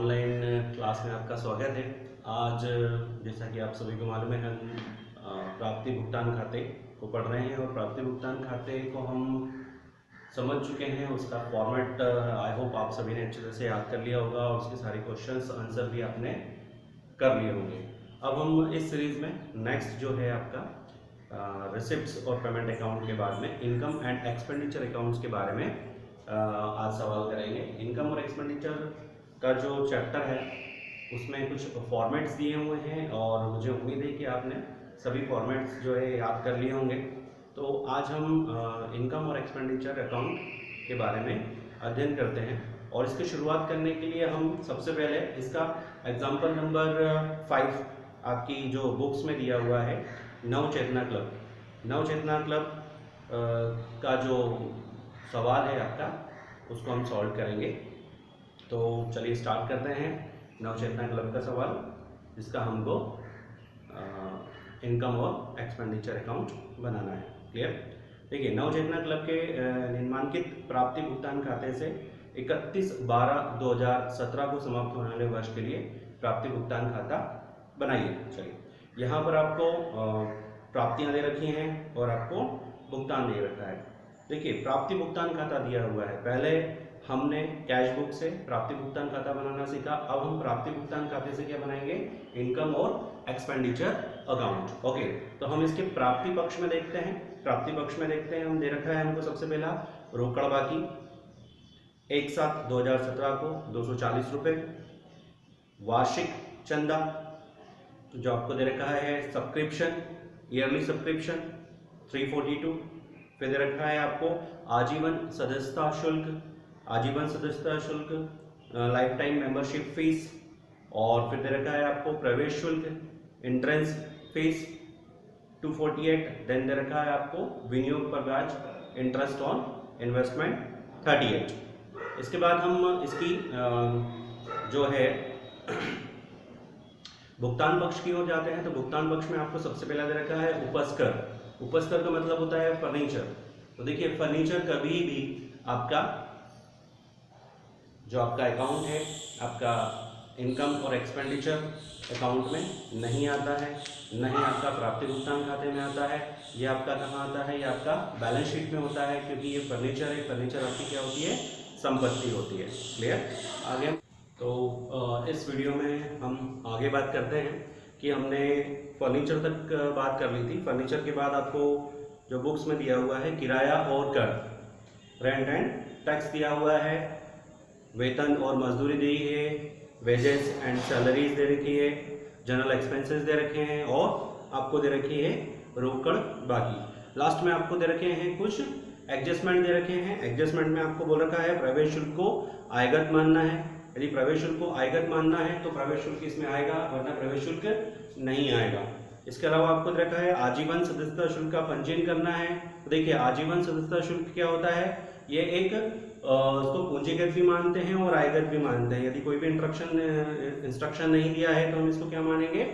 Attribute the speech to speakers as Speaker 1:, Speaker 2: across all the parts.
Speaker 1: Online class में आपका स्वागत है। आज जैसा कि आप सभी को मालूम है, हम प्राप्ति भुगतान खाते को पढ़ रहे हैं और प्राप्ति भुगतान खाते को हम समझ चुके हैं। उसका फॉर्मेट आई होप आप सभी ने अच्छे तरह से याद कर लिया होगा और उसके सारे क्वेश्चंस आंसर भी आपने कर लिए होंगे। अब हम इस सीरीज़ में नेक्स्ट जो है आपका रिसिप्ट्स और पेमेंट अकाउंट के बारे में इनकम एंड एक्सपेंडिचर अकाउंट्स के बारे में आज सवाल करेंगे। इनकम और एक्सपेंडिचर का जो चैप्टर है उसमें कुछ फॉर्मेट्स दिए हुए हैं और मुझे उम्मीद है कि आपने सभी फॉर्मेट्स जो है याद कर लिए होंगे। तो आज हम इनकम और एक्सपेंडिचर अकाउंट के बारे में अध्ययन करते हैं और इसकी शुरुआत करने के लिए हम सबसे पहले इसका एग्जाम्पल नंबर 5 आपकी जो बुक्स में दिया हुआ है, नवचेतना क्लब का जो सवाल है आपका, उसको हम सॉल्व करेंगे। तो चलिए स्टार्ट करते हैं। नवचेतना क्लब का सवाल जिसका हमको इनकम और एक्सपेंडिचर अकाउंट बनाना है। क्लियर? देखिए, नवचेतना क्लब के निम्नलिखित प्राप्ति भुगतान खाते से 31/12/2017 को समाप्त होने वाले वर्ष के लिए प्राप्ति भुगतान खाता बनाइए। चलिए, यहाँ पर आपको प्राप्तियाँ दे रखी हैं और आपको भुगतान दे रखा है। देखिए, प्राप्ति भुगतान खाता दिया हुआ है। पहले हमने कैश बुक से प्राप्ति भुगतान खाता बनाना सीखा। अब हम प्राप्ति भुगतान खाते से क्या बनाएंगे? इनकम और एक्सपेंडिचर अकाउंट। ओके, तो हम इसके प्राप्ति पक्ष में देखते हैं। प्राप्ति पक्ष में देखते हैं, हम दे रखा है हमको सबसे पहला रोकड़ बाकी 1/7/2017 को 240 रुपये। वार्षिक चंदा जो आपको दे रखा है सब्सक्रिप्शन, ईयरली सब्सक्रिप्शन 342। फिर दे रखा है आपको आजीवन सदस्यता शुल्क, लाइफ टाइम मेंबरशिप फीस, और फिर दे रखा है आपको प्रवेश शुल्क, एंट्रेंस फीस 248। देन दे रखा है आपको विनियोग पर ब्याज, इंटरेस्ट ऑन इन्वेस्टमेंट 38। इसके बाद हम इसकी जो है भुगतान पक्ष की ओर जाते हैं। तो भुगतान पक्ष में आपको सबसे पहला दे रखा है उपस्कर का मतलब होता है फर्नीचर। तो देखिए, फर्नीचर कभी भी आपका जो आपका अकाउंट है, आपका इनकम और एक्सपेंडिचर अकाउंट में नहीं आता है, नहीं आपका प्राप्ति भुगतान खाते में आता है। ये आपका कहाँ आता है? ये आपका बैलेंस शीट में होता है, क्योंकि ये फर्नीचर है। फर्नीचर आपकी क्या होती है? संपत्ति होती है। क्लियर? आगे तो इस वीडियो में हम आगे बात करते हैं कि हमने फर्नीचर तक बात कर ली थी। फर्नीचर के बाद आपको जो बुक्स में दिया हुआ है किराया और कर, रेंट एंड टैक्स दिया हुआ है, वेतन और मजदूरी दी है, वेजेस एंड सैलरीज दे रखी है, जनरल एक्सपेंसेस दे रखे हैं और आपको दे रखी है रोकड़ बाकी। लास्ट में आपको दे रखे हैं कुछ एडजस्टमेंट दे रखे हैं। एडजस्टमेंट में आपको बोल रखा है प्रवेश शुल्क को आयगत मानना है। यदि प्रवेश शुल्क को आयगत मानना है तो प्रवेश शुल्क इसमें आएगा, वरना प्रवेश शुल्क नहीं आएगा। इसके अलावा आपको दे रखा है आजीवन सदस्यता शुल्क का पंजीयन करना है। तो देखिए, आजीवन सदस्यता शुल्क क्या होता है? ये एक उसको पूंजीगत भी मानते हैं और आयगत भी मानते हैं। यदि कोई भी इंस्ट्रक्शन नहीं दिया है तो हम इसको क्या मानेंगे?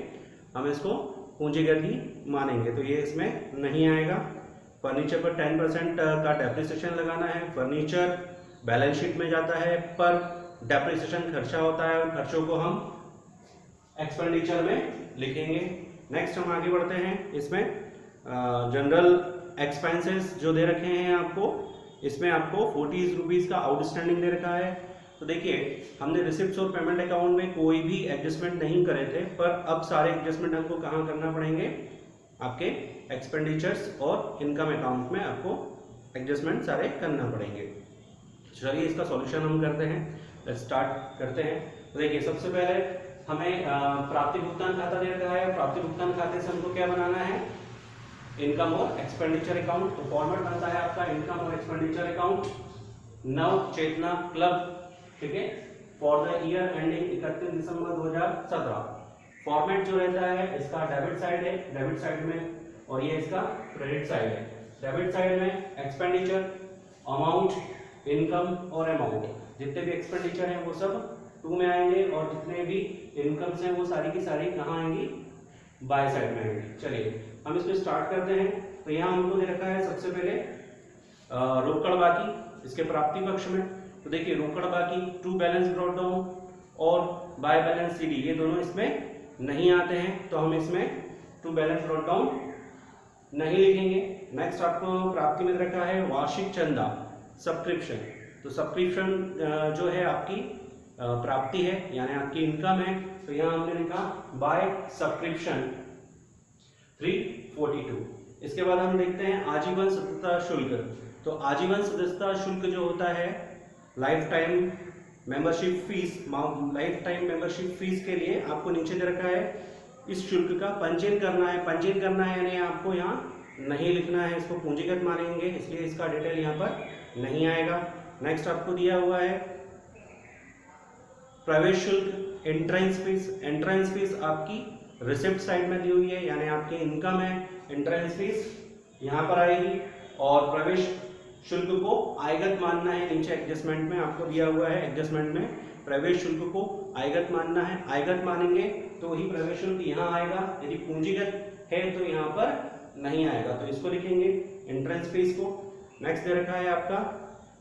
Speaker 1: हम इसको पूंजीगत ही मानेंगे। तो ये इसमें नहीं आएगा। फर्नीचर पर 10% का डेप्रिसिएशन लगाना है। फर्नीचर बैलेंस शीट में जाता है पर डेप्रिसिएशन खर्चा होता है और खर्चों को हम एक्सपेंडिचर में लिखेंगे। नेक्स्ट हम आगे बढ़ते हैं। इसमें जनरल एक्सपेंसेस जो दे रखे हैं आपको, इसमें आपको 40 रुपीज़ का आउटस्टैंडिंग दे रखा है। तो देखिए, हमने रिसिप्ट्स और पेमेंट अकाउंट में कोई भी एडजस्टमेंट नहीं करे थे, पर अब सारे एडजस्टमेंट हमको कहाँ करना पड़ेंगे? आपके एक्सपेंडिचर्स और इनकम अकाउंट में आपको एडजस्टमेंट सारे करना पड़ेंगे। चलिए, इसका सॉल्यूशन हम करते हैं, स्टार्ट करते हैं। तो देखिए, सबसे पहले हमें प्राप्ति भुगतान खाता दे रखा है। प्राप्ति भुगतान खाते से हमको क्या बनाना है? इनकम और एक्सपेंडिचर अकाउंट। तो फॉर्मेट बनता है आपका इनकम और एक्सपेंडिचर अकाउंट, नवचेतना क्लब, ठीक है, for the year ending 31 December 2017। Format जो रहता है इसका डेबिट साइड है, डेबिट साइड में, और ये इसका क्रेडिट साइड है। डेबिट साइड में एक्सपेंडिचर, अमाउंट, इनकम और अमाउंट, जितने भी एक्सपेंडिचर हैं वो सब 2 में आएंगे और जितने भी इनकम्स हैं वो सारी की सारी कहाँ आएंगी? बाय साइड में आएंगी। चलिए, हम इसको स्टार्ट करते हैं। तो यहाँ हमको दे रखा है सबसे पहले रोकड़ बाकी, इसके प्राप्ति पक्ष में। तो देखिए, रोकड़ बाकी टू बैलेंस ब्रॉट डाउन और बाय बैलेंस CD ये दोनों इसमें नहीं आते हैं, तो हम इसमें टू बैलेंस ब्रॉट डाउन नहीं लिखेंगे। नेक्स्ट आपको प्राप्ति में रखा है वार्षिक चंदा सब्सक्रिप्शन। तो सब्सक्रिप्शन जो है आपकी प्राप्ति है यानी आपकी इनकम है, तो यहाँ हमने लिखा बाय सब्सक्रिप्शन 342। इसके बाद हम देखते हैं आजीवन सदस्यता शुल्क। तो आजीवन सदस्यता शुल्क जो होता है life time membership fees, life time membership fees के लिए आपको नीचे दे रखा है इस शुल्क का पंजीयन करना है। पंजीयन करना है यानी आपको यहाँ नहीं लिखना है, इसको पूंजीगत मानेंगे, इसलिए इसका डिटेल यहाँ पर नहीं आएगा। नेक्स्ट आपको दिया हुआ है प्रवेश शुल्क एंट्रेंस फीस। एंट्रेंस फीस आपकी रिसिप्ट साइड में दी हुई है यानी आपकी इनकम है, एंट्रेंस फीस यहाँ पर आएगी। और प्रवेश शुल्क को आयगत मानना है, नीचे एडजस्टमेंट में आपको दिया हुआ है, एडजस्टमेंट में प्रवेश शुल्क को आयगत मानना है। आयगत मानेंगे तो ही प्रवेश शुल्क यहाँ आएगा, यदि पूंजीगत है तो यहाँ पर नहीं आएगा, तो इसको लिखेंगे एंट्रेंस फीस को। नेक्स्ट दे रखा है आपका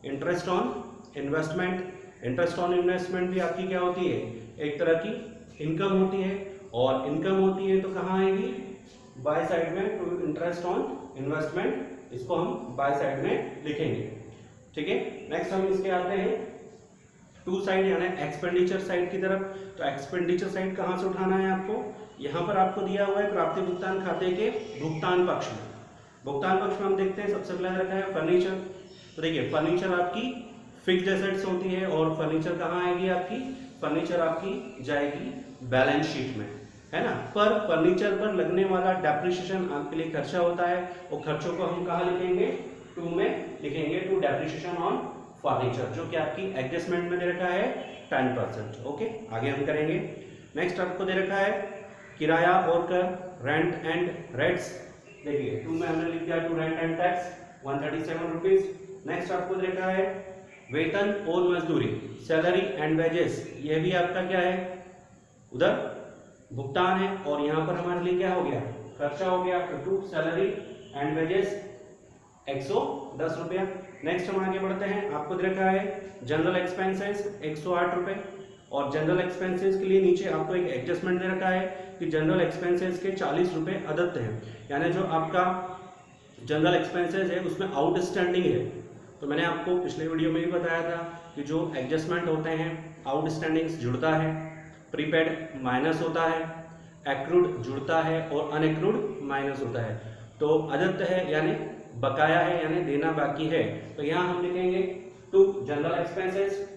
Speaker 1: interest on investment. Interest on investment भी आपकी क्या होती है, एक तरह की इनकम होती है, और इनकम होती है तो कहाँ आएगी, बाय साइड में टू इंटरेस्ट ऑन इन्वेस्टमेंट, इसको हम बाय साइड में लिखेंगे। ठीक है, नेक्स्ट हम इसके आते हैं टू साइड यानी एक्सपेंडिचर साइड की तरफ। तो एक्सपेंडिचर साइड कहाँ से उठाना है आपको, यहाँ पर आपको दिया हुआ है प्राप्ति भुगतान खाते के भुगतान पक्ष में। भुगतान पक्ष में हम देखते हैं सबसे पहले रखा है फर्नीचर। तो देखिए फर्नीचर आपकी फिक्स्ड एसेट्स होती है, और फर्नीचर कहाँ आएगी आपकी, फर्नीचर आपकी जाएगी बैलेंस शीट में, है ना। पर फर्नीचर पर लगने वाला डेप्रिसिएशन आपके लिए खर्चा होता है, और खर्चों को हम कहाँ लिखेंगे, टू में लिखेंगे, टू डेप्रिसिएशन ऑन फर्नीचर, जो कि आपकी एडजस्टमेंट में दे रखा है 10%। ओके, आगे हम करेंगे। नेक्स्ट आपको दे रखा है किराया और कर, रेंट एंड रेट्स। देखिए टू में हमने लिख दिया to rent and tax 137 rupees. Next आपको दे रखा है वेतन और मजदूरी, सैलरी एंड वेजेस, ये भी आपका क्या है, उधर भुगतान है, और यहाँ पर हमारे लिए क्या हो गया, खर्चा हो गया, टू सैलरी एंड वेजेस 110 रुपया। नेक्स्ट हम आगे बढ़ते हैं, आपको दे रखा है जनरल एक्सपेंसेस 108 रुपए, और जनरल एक्सपेंसेस के लिए नीचे आपको एक एडजस्टमेंट दे रखा है कि जनरल एक्सपेंसेस के 40 रुपए अदत्त हैं, यानी जो आपका जनरल एक्सपेंसेस है उसमें आउटस्टैंडिंग है। तो मैंने आपको पिछले वीडियो में भी बताया था कि जो एडजस्टमेंट होते हैं आउटस्टैंडिंग्स जुड़ता है, प्रीपेड माइनस होता है, एक्रूड जुड़ता है, और अनएक्रूड माइनस होता है। तो अदत्त है यानी बकाया है यानी देना बाकी है, तो यहाँ हम लिखेंगे टू जनरल एक्सपेंसेस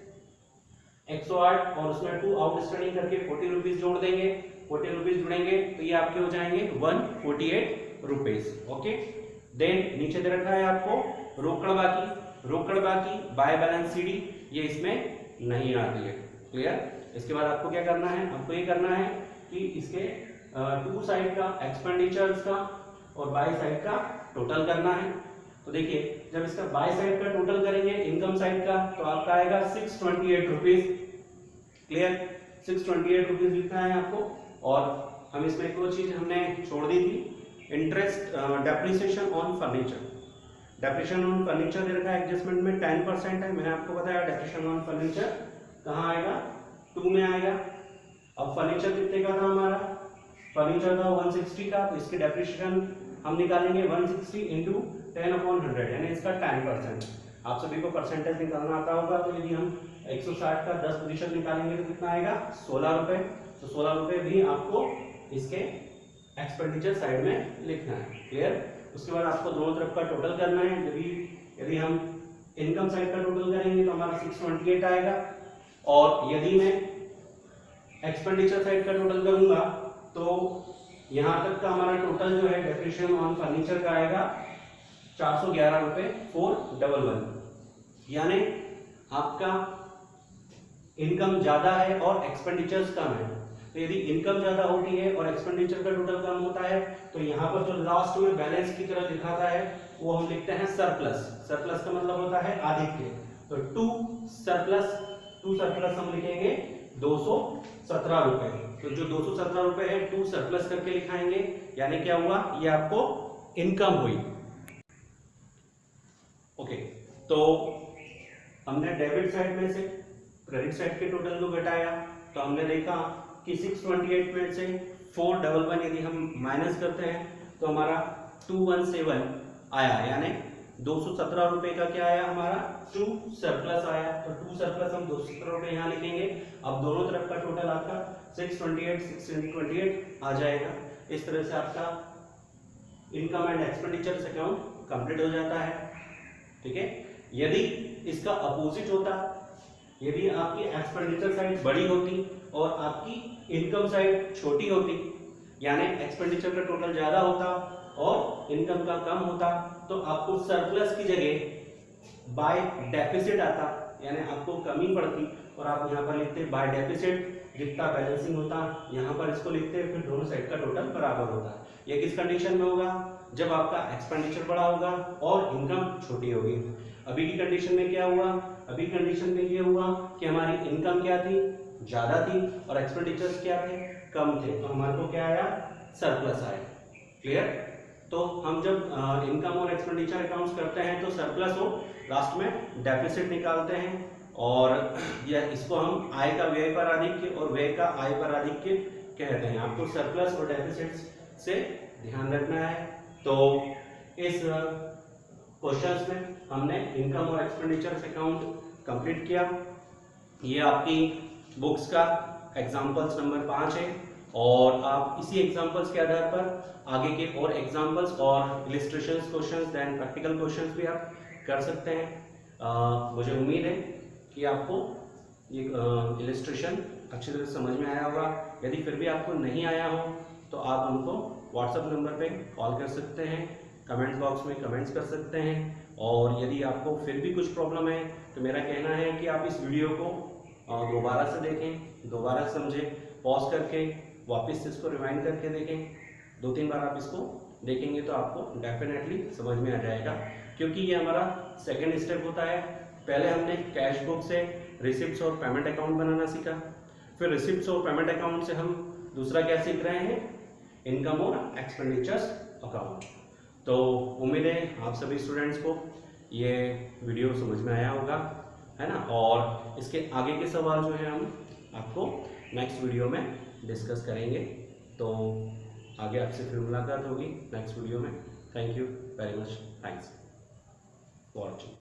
Speaker 1: 108 और उसमें टू आउटस्टैंडिंग करके 40 रुपीज जोड़ देंगे, 40 रुपीज जुड़ेंगे तो ये आपके हो जाएंगे 148 रुपीज। ओके, देन नीचे दे रखा है आपको रोकड़ बाकी। रोकड़ बाकी बाय बैलेंस CD ये इसमें नहीं आती है, क्लियर। इसके बाद आपको क्या करना है, आपको ये करना है कि इसके टू साइड का एक्सपेंडिचर्स का और बाय साइड का टोटल करना है। तो देखिए जब इसका बाय साइड का टोटल करेंगे इनकम साइड का, तो आपका आएगा 628 रुपीज, क्लियर। 628 रुपीज लिखना है आपको। और हम इसमें एक और चीज हमने छोड़ दी थी, interest depreciation on furniture. Depreciation on furniture दे रखा है एडजस्टमेंट में 10% है, मैंने आपको बताया डेप्रिसिएशन ऑन फर्नीचर कहाँ आएगा, 2 में आएगा। अब फर्नीचर कितने का था हमारा, फर्नीचर था 160 का, तो इसके डेप्रिसिएशन हम निकालेंगे 160 इंटू 10/100 यानी इसका 10%। आप सभी को परसेंटेज निकालना आता होगा, तो यदि हम 160 का 10% निकालेंगे तो कितना आएगा, 16 रुपए। तो 16 रुपए भी आपको इसके एक्सपेंडिचर साइड में लिखना है, क्लियर। उसके बाद आपको दोनों तरफ का टोटल करना है। यदि हम इनकम साइड का टोटल करेंगे तो हमारा 628 आएगा, और यदि मैं एक्सपेंडिचर साइड का टोटल करूंगा तो यहाँ तक का हमारा टोटल जो है डेप्रिसिएशन ऑन फर्नीचर का आएगा 411 रुपए 411, यानी आपका इनकम ज्यादा है और एक्सपेंडिचर्स कम है। तो यदि इनकम ज्यादा होती है और एक्सपेंडिचर का टोटल कम होता है, तो यहाँ पर जो लास्ट में बैलेंस की तरह दिखाता है वो हम लिखते हैं सरप्लस। सरप्लस का मतलब होता है आधिक्य। तो टू सरप्लस हम लिखेंगे 217 रुपए। तो जो 217 रुपए है टू सरप्लस करके लिखाएंगे, यानी क्या हुआ, ये आपको इनकम हुई। ओके, तो हमने डेबिट साइड में से क्रेडिट साइड के टोटल को घटाया, तो हमने देखा कि 628 में से 411 यदि हम माइनस करते हैं तो हमारा 217 आया, यानी 217 रुपए का क्या आया हमारा 2 सरप्लस आया। तो 2 सरप्लस हम 217 रुपए यहाँ लिखेंगे। अब दोनों तरफ का टोटल आपका 628 आ जाएगा। इस तरह से आपका income and expenditures account complete हो जाता है। ठीक है, यदि इसका अपोजिट होता, यदि आपकी एक्सपेंडिचर साइड बड़ी होती और आपकी इनकम साइड छोटी होती, यानी एक्सपेंडिचर का टोटल ज्यादा होता और इनकम का कम होता, तो आपको सरप्लस की जगह बाय डेफिसिट आता, यानी आपको कमी पड़ती और आप यहाँ पर लिखते बाय डेफिसिट, जितना बैलेंसिंग होता यहाँ पर इसको लिखते, फिर दोनों साइड का टोटल बराबर होता है। ये किस कंडीशन में होगा? जब आपका एक्सपेंडिचर बड़ा होगा और इनकम छोटी होगी। अभी की कंडीशन में क्या हुआ? अभी कंडीशन में ये हुआ कि हमारी इनकम क्या थी? ज्यादा थी और एक्सपेंडिचर्स क्या थे? कम थे, तो हमारे को क्या आया? सरप्लस आया। क्लियर? तो हम जब इनकम और एक्सपेंडिचर अकाउंट्स करते हैं तो सरप्लस हो, लास्ट में डेफिसिट निकालते हैं और यह इसको हम आय का व्यय पर आधिक्य और व्यय का आय पर आधिक्य कहते हैं। आपको सरप्लस और डेफिसिट से ध्यान रखना है। तो इस क्वेश्चंस में हमने इनकम और एक्सपेंडिचर अकाउंट कंप्लीट किया। ये आपकी बुक्स का एग्जाम्पल्स नंबर 5 है और आप इसी एग्जाम्पल्स के आधार पर आगे के और एग्जाम्पल्स और illustrations questions then practical questions भी आप कर सकते हैं। मुझे उम्मीद है कि आपको ये इलिस्ट्रेशन अच्छी तरह से समझ में आया होगा। यदि फिर भी आपको नहीं आया हो तो आप हमको व्हाट्सएप नंबर पे कॉल कर सकते हैं, कमेंट बॉक्स में कमेंट्स कर सकते हैं। और यदि आपको फिर भी कुछ प्रॉब्लम है तो मेरा कहना है कि आप इस वीडियो को दोबारा से देखें, दोबारा समझें, पॉज करके वापस इसको रिवाइंड करके देखें। 2-3 बार आप इसको देखेंगे तो आपको डेफिनेटली समझ में आ जाएगा, क्योंकि ये हमारा सेकेंड स्टेप होता है। पहले हमने कैश बुक से रिसिप्ट्स और पेमेंट अकाउंट बनाना सीखा, फिर रिसिप्ट्स और पेमेंट अकाउंट से हम दूसरा क्या सीख रहे हैं? इनकम और एक्सपेंडिचर्स अकाउंट। तो उम्मीद है आप सभी स्टूडेंट्स को ये वीडियो समझ में आया होगा, है ना। और इसके आगे के सवाल जो है हम आपको नेक्स्ट वीडियो में डिस्कस करेंगे। तो आगे आपसे फिर मुलाकात होगी नेक्स्ट वीडियो में। Thank you very much, thanks for watching.